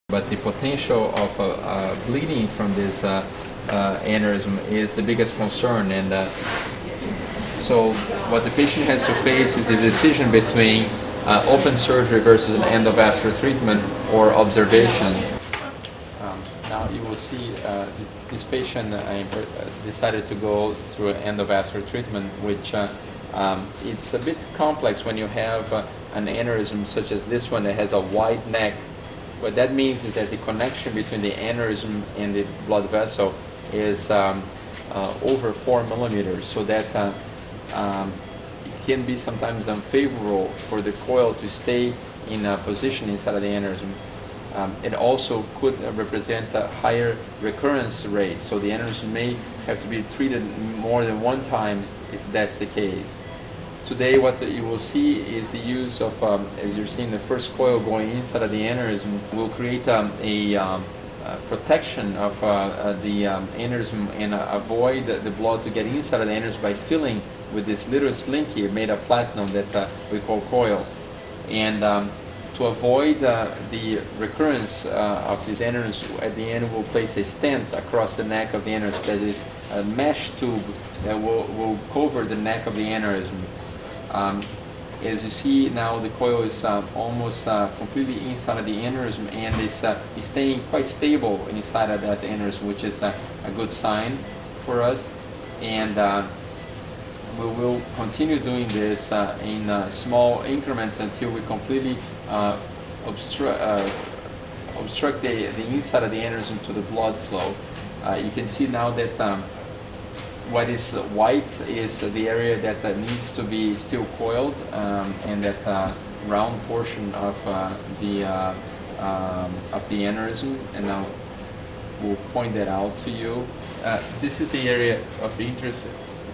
But the potential of bleeding from this aneurysm is the biggest concern, and so what the patient has to face is the decision between open surgery versus an endovascular treatment or observation. Now you will see this patient decided to go through an endovascular treatment, which it's a bit complex when you have an aneurysm such as this one that has a wide neck. What that means is that the connection between the aneurysm and the blood vessel is over 4 millimeters, so that it can be sometimes unfavorable for the coil to stay in a position inside of the aneurysm. It also could represent a higher recurrence rate, so the aneurysm may have to be treated more than one time if that's the case. Today what you will see is the use of, as you're seeing, the first coil going inside of the aneurysm will create a protection of the aneurysm and avoid the blood to get inside of the aneurysm by filling with this little slinky made of platinum that we call coil. And to avoid the recurrence of this aneurysm, at the end we'll place a stent across the neck of the aneurysm. That is a mesh tube that will cover the neck of the aneurysm. As you see now, the coil is almost completely inside of the aneurysm, and is staying quite stable inside of that aneurysm, which is a good sign for us. And we will continue doing this in small increments until we completely obstruct the inside of the aneurysm to the blood flow. You can see now that what is white is the area that needs to be still coiled, and that round portion of the aneurysm, and now we'll point that out to you. This is the area of interest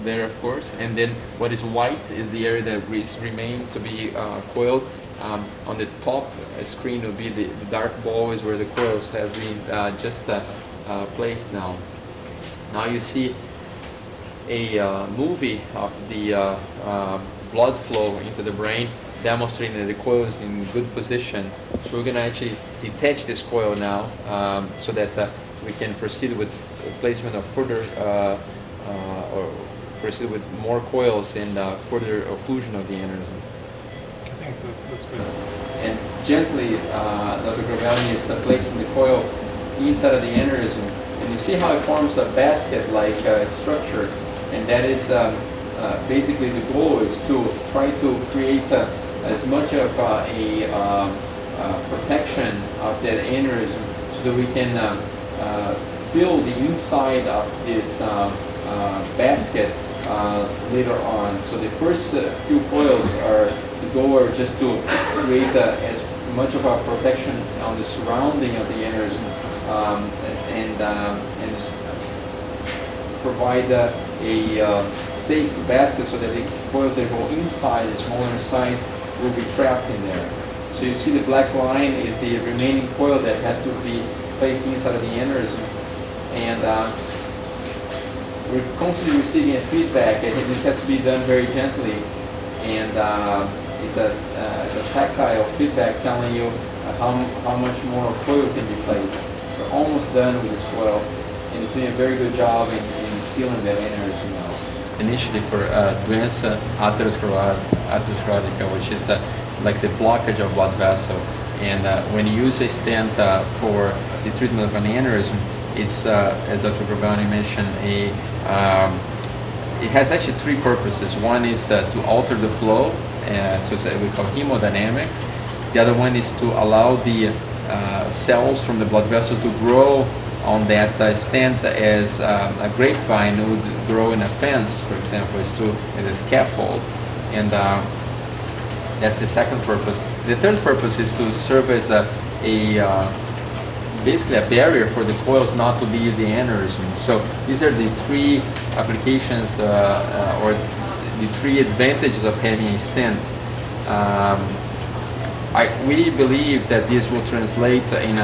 there, of course, and then what is white is the area that remains to be coiled. On the top screen will be the dark ball, is where the coils have been just placed now. Now you see a movie of the blood flow into the brain, demonstrating that the coil is in good position. So we're going to actually detach this coil now, so that we can proceed with placement of further or proceed with more coils and further occlusion of the aneurysm. I think that's good. And gently, Dr. Grobelny is placing the coil inside of the aneurysm, and you see how it forms a basket-like structure. And that is basically the goal is to try to create as much of a protection of that aneurysm, so that we can fill the inside of this basket later on. So the first few coils are the goal are just to create as much of a protection on the surrounding of the aneurysm, and provide a safe basket so that the coils that go inside, the smaller size, will be trapped in there. So you see the black line is the remaining coil that has to be placed inside of the aneurysm, and we're constantly receiving a feedback, and this has to be done very gently, and it's a tactile feedback telling you how much more coil can be placed. We're almost done with this coil, and it's doing a very good job in sealing that aneurysm now. Initially for doença atherosclerotica, which is like the blockage of blood vessel, and when you use a stent for the treatment of an aneurysm, it's as Dr. Grobelny mentioned, it has actually three purposes. One is to alter the flow, so we call hemodynamic. The other one is to allow the cells from the blood vessel to grow on that stent as a grapevine would grow in a fence, for example, as a scaffold. And that's the second purpose. The third purpose is to serve as basically a barrier for the coils not to leave the aneurysm. So these are the three applications or the three advantages of having a stent. We believe that this will translate in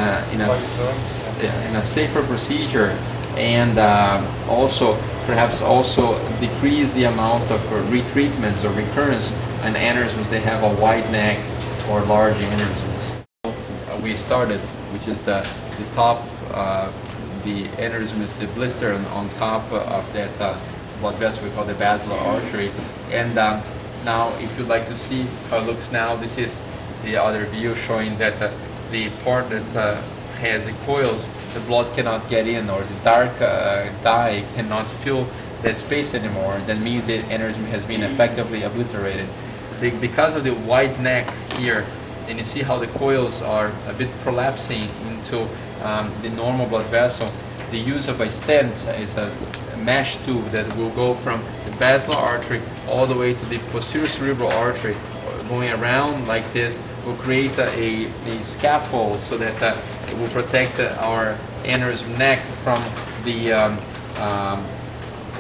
a safer procedure, and also perhaps also decrease the amount of retreatments or recurrence in aneurysms that have a wide neck or large aneurysms. We started which is the top. The aneurysm is the blister on top of that blood vessel we call the basilar artery. And now, if you'd like to see how it looks now, this is the other view showing that the part that has the coils, the blood cannot get in, or the dark dye cannot fill that space anymore. That means the aneurysm has been effectively obliterated. Because of the wide neck here, and you see how the coils are a bit prolapsing into the normal blood vessel, the use of a stent is a mesh tube that will go from the basilar artery all the way to the posterior cerebral artery, going around like this, will create a scaffold so that it will protect our aneurysm neck from the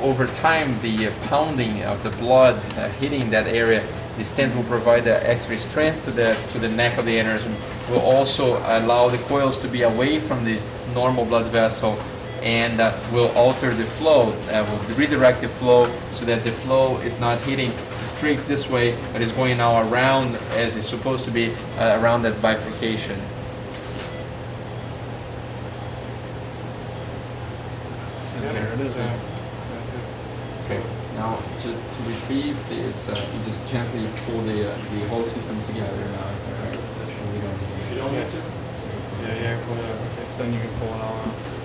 over time the pounding of the blood hitting that area. The stent will provide the extra strength to the neck of the aneurysm. Will also allow the coils to be away from the normal blood vessel, and will alter the flow, will redirect the flow so that the flow is not hitting straight this way, but is going now around as it's supposed to be, around that bifurcation. There it is. Okay. Now, just to retrieve this, you just gently pull the whole system together now. Is that right? We don't need You don't need to? Yeah, okay, so then you can pull it all out.